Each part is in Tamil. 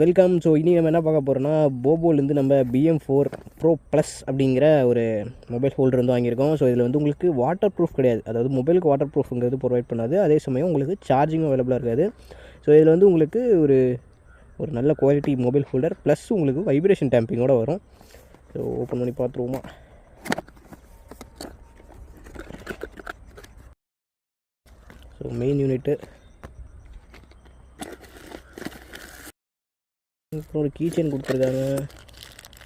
வெல்கம். ஸோ இனி நம்ம என்ன பார்க்க போகிறோம்னா, போபோலேருந்து நம்ம BM4 Pro Plus அப்படிங்கிற ஒரு மொபைல் ஹோல்டர் வந்து வாங்கியிருக்கோம். ஸோ இதில் வந்து உங்களுக்கு வாட்டர் ப்ரூஃப் கிடையாது, அதாவது மொபைலுக்கு வாட்டர் ப்ரூஃப்ங்கிறது ப்ரொவைட் பண்ணாது. அதே சமயம் உங்களுக்கு சார்ஜிங்கும் அவைலபிளாக இருக்காது. ஸோ இதில் வந்து உங்களுக்கு ஒரு நல்ல குவாலிட்டி மொபைல் ஹோல்டர் ப்ளஸ் உங்களுக்கு வைப்ரேஷன் டேம்பிங்கோடு வரும். ஸோ ஓப்பன் பண்ணி பார்த்துருவோமா. ஸோ மெயின் யூனிட்டு, அப்புறம் ஒரு கீ செயின் கொடுத்துருக்காங்க.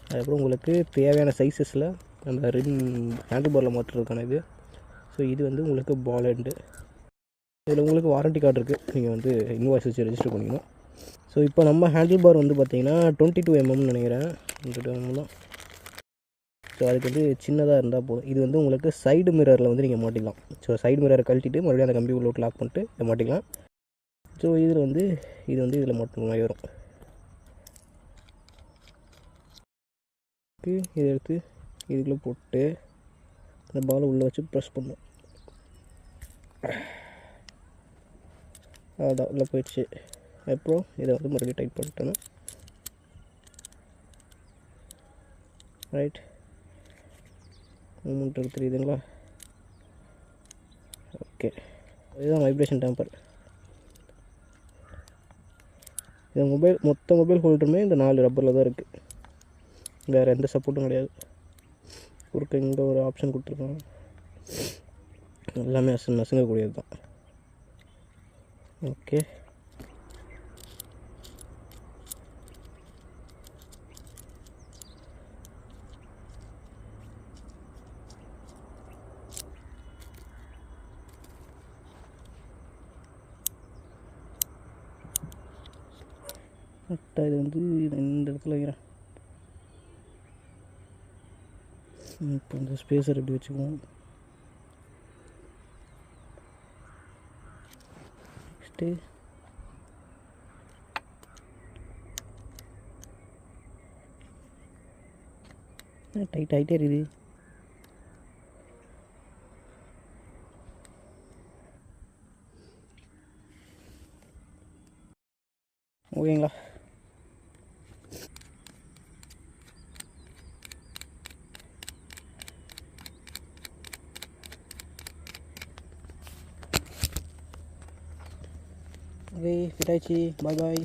அதுக்கப்புறம் உங்களுக்கு தேவையான சைஸஸில் நம்ம ஹேண்டில் பாரில் மாற்றுறதுக்கான இது. ஸோ இது வந்து உங்களுக்கு பால் ஹெண்டு. இதில் உங்களுக்கு வாரண்டி கார்டு இருக்குது, நீங்கள் வந்து இன்வாய்ஸ் வச்சு ரெஜிஸ்டர் பண்ணிக்கணும். ஸோ இப்போ நம்ம ஹேண்டில் பார் வந்து பார்த்திங்கன்னா 22 mm நினைக்கிறேன், 22 mm தான். ஸோ அதுக்கு வந்து சின்னதாக இருந்தால் போதும். இது வந்து உங்களுக்கு சைடு மிரரில் வந்து நீங்கள் மாட்டிக்கலாம். ஸோ சைடு மிரரை கழட்டிட்டு மறுபடியும் அந்த கம்பி உள்ள லாக் பண்ணிட்டு இதை மாட்டிக்கலாம். ஸோ இதில் வந்து இதில் மாட்டுற மாதிரி வரும். இதை எடுத்து இதுக்குள்ளே போட்டு அந்த பாலை உள்ளே வச்சு ப்ரெஸ் பண்ணும். அதான் உள்ளே போயிடுச்சு. அப்புறம் இதை வந்து மறுபடியும் டைட் பண்ணிட்டேன்னா ரைட் மூமெண்ட் தெரியுதுங்களா. ஓகே, இதுதான் வைப்ரேஷன் டேம்பர். இது மொத்த மொபைல் ஹோல்டருமே இந்த 4 ரப்பரில் தான் இருக்குது, வேறு எந்த சப்போர்ட்டும் கிடையாது. குறுக்க இங்கே ஒரு ஆப்ஷன் கொடுத்துருக்காங்க, எல்லாமே நசுங்கக்கூடியது தான். ஓகே, கரெக்டாக இது வந்து இந்த இடத்துல வைக்கிறேன். இப்போ இந்த ஸ்பேஸர் எப்படி வச்சுக்குவோம். நெக்ஸ்ட்டு டைட் ஆகிட்டே இருக்குது. ஓகேங்களா. ஓகே, ஃபிட் ஆயிடுச்சு. பாய் பாய்.